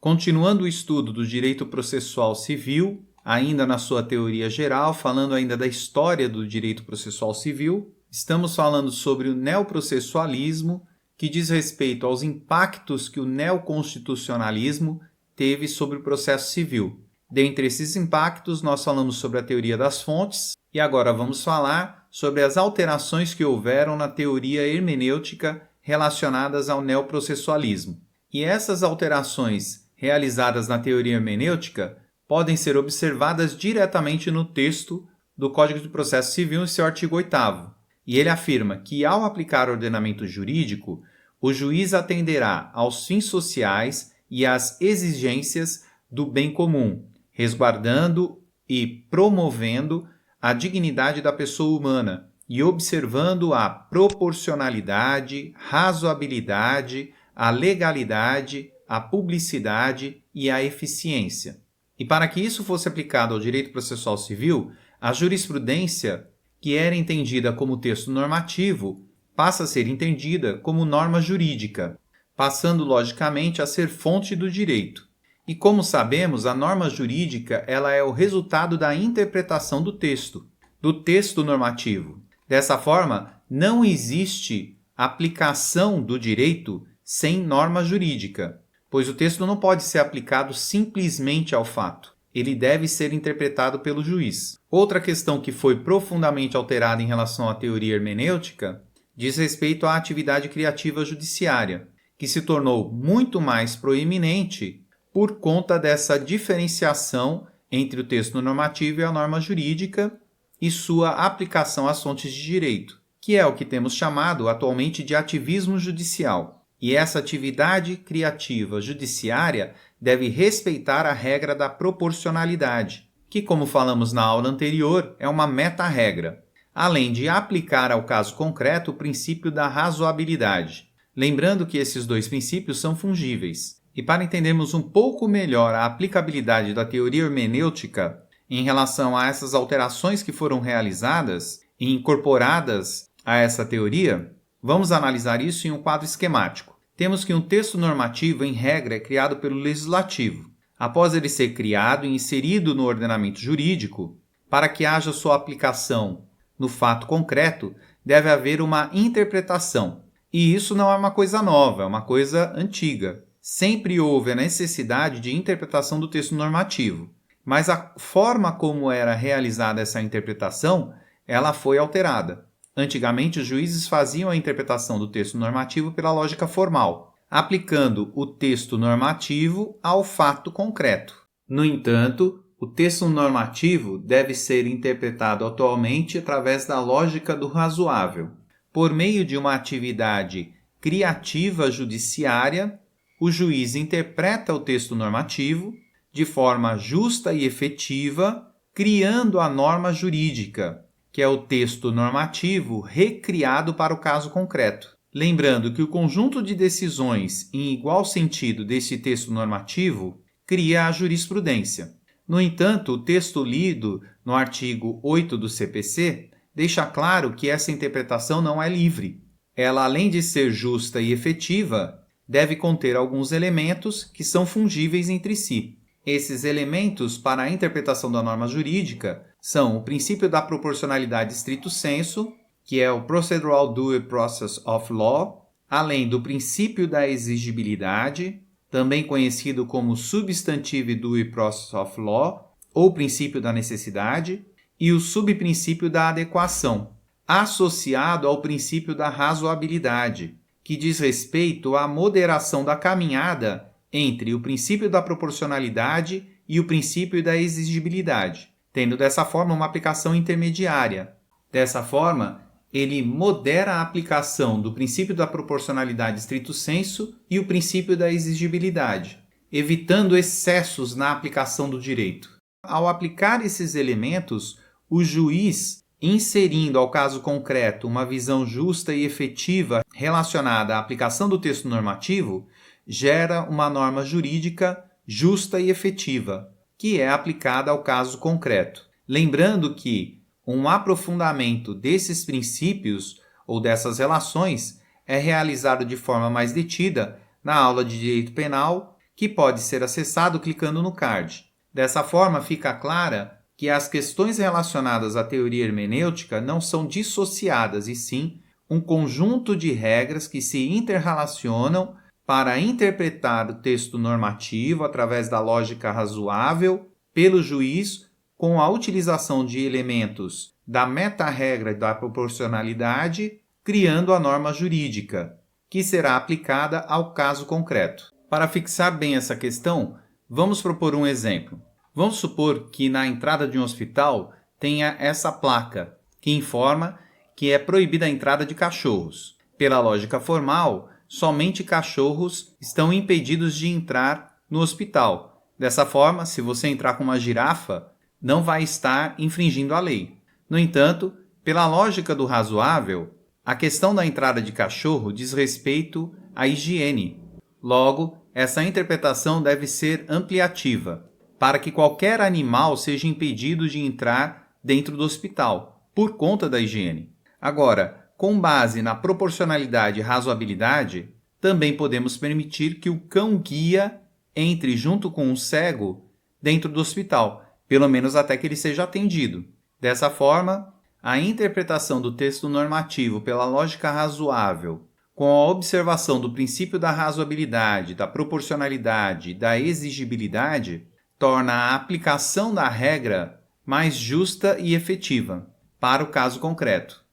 Continuando o estudo do direito processual civil, ainda na sua teoria geral, falando ainda da história do direito processual civil, estamos falando sobre o neoprocessualismo, que diz respeito aos impactos que o neoconstitucionalismo teve sobre o processo civil. Dentre esses impactos, nós falamos sobre a teoria das fontes e agora vamos falar sobre as alterações que houveram na teoria hermenêutica relacionadas ao neoprocessualismo. E essas alterações realizadas na teoria hermenêutica podem ser observadas diretamente no texto do Código de Processo Civil, em seu artigo 8º. E ele afirma que, ao aplicar o ordenamento jurídico, o juiz atenderá aos fins sociais e às exigências do bem comum, resguardando e promovendo a dignidade da pessoa humana e observando a proporcionalidade, razoabilidade, a legalidade, a publicidade e a eficiência. E para que isso fosse aplicado ao direito processual civil, a jurisprudência, que era entendida como texto normativo, passa a ser entendida como norma jurídica, passando logicamente a ser fonte do direito. E como sabemos, a norma jurídica ela é o resultado da interpretação do texto normativo. Dessa forma, não existe aplicação do direito sem norma jurídica, pois o texto não pode ser aplicado simplesmente ao fato. Ele deve ser interpretado pelo juiz. Outra questão que foi profundamente alterada em relação à teoria hermenêutica diz respeito à atividade criativa judiciária, que se tornou muito mais proeminente por conta dessa diferenciação entre o texto normativo e a norma jurídica e sua aplicação às fontes de direito, que é o que temos chamado atualmente de ativismo judicial. E essa atividade criativa judiciária deve respeitar a regra da proporcionalidade, que, como falamos na aula anterior, é uma meta-regra, além de aplicar ao caso concreto o princípio da razoabilidade. Lembrando que esses dois princípios são fungíveis. E para entendermos um pouco melhor a aplicabilidade da teoria hermenêutica em relação a essas alterações que foram realizadas e incorporadas a essa teoria, vamos analisar isso em um quadro esquemático. Temos que um texto normativo, em regra, é criado pelo legislativo. Após ele ser criado e inserido no ordenamento jurídico, para que haja sua aplicação no fato concreto, deve haver uma interpretação. E isso não é uma coisa nova, é uma coisa antiga. Sempre houve a necessidade de interpretação do texto normativo, mas a forma como era realizada essa interpretação, ela foi alterada. Antigamente, os juízes faziam a interpretação do texto normativo pela lógica formal, aplicando o texto normativo ao fato concreto. No entanto, o texto normativo deve ser interpretado atualmente através da lógica do razoável. Por meio de uma atividade criativa judiciária, o juiz interpreta o texto normativo de forma justa e efetiva, criando a norma jurídica, que é o texto normativo recriado para o caso concreto. Lembrando que o conjunto de decisões em igual sentido desse texto normativo cria a jurisprudência. No entanto, o texto lido no artigo 8 do CPC deixa claro que essa interpretação não é livre. Ela, além de ser justa e efetiva, deve conter alguns elementos que são fungíveis entre si. Esses elementos para a interpretação da norma jurídica são o princípio da proporcionalidade stricto sensu, que é o Procedural Due Process of Law, além do princípio da exigibilidade, também conhecido como Substantive Due Process of Law, ou princípio da necessidade, e o subprincípio da adequação, associado ao princípio da razoabilidade, que diz respeito à moderação da caminhada entre o princípio da proporcionalidade e o princípio da exigibilidade, tendo dessa forma uma aplicação intermediária. Dessa forma, ele modera a aplicação do princípio da proporcionalidade stricto sensu e o princípio da exigibilidade, evitando excessos na aplicação do direito. Ao aplicar esses elementos, o juiz, inserindo ao caso concreto uma visão justa e efetiva relacionada à aplicação do texto normativo, gera uma norma jurídica justa e efetiva, que é aplicada ao caso concreto. Lembrando que um aprofundamento desses princípios ou dessas relações é realizado de forma mais detida na aula de Direito Penal, que pode ser acessado clicando no card. Dessa forma, fica clara que as questões relacionadas à teoria hermenêutica não são dissociadas, e sim um conjunto de regras que se interrelacionam para interpretar o texto normativo através da lógica razoável pelo juiz com a utilização de elementos da meta-regra da proporcionalidade, criando a norma jurídica, que será aplicada ao caso concreto. Para fixar bem essa questão, vamos propor um exemplo. Vamos supor que na entrada de um hospital tenha essa placa, que informa que é proibida a entrada de cachorros. Pela lógica formal, somente cachorros estão impedidos de entrar no hospital. Dessa forma, se você entrar com uma girafa, não vai estar infringindo a lei. No entanto, pela lógica do razoável, a questão da entrada de cachorro diz respeito à higiene. Logo, essa interpretação deve ser ampliativa, para que qualquer animal seja impedido de entrar dentro do hospital, por conta da higiene. Agora, com base na proporcionalidade e razoabilidade, também podemos permitir que o cão-guia entre junto com o cego dentro do hospital, pelo menos até que ele seja atendido. Dessa forma, a interpretação do texto normativo pela lógica razoável, com a observação do princípio da razoabilidade, da proporcionalidade e da exigibilidade, torna a aplicação da regra mais justa e efetiva para o caso concreto.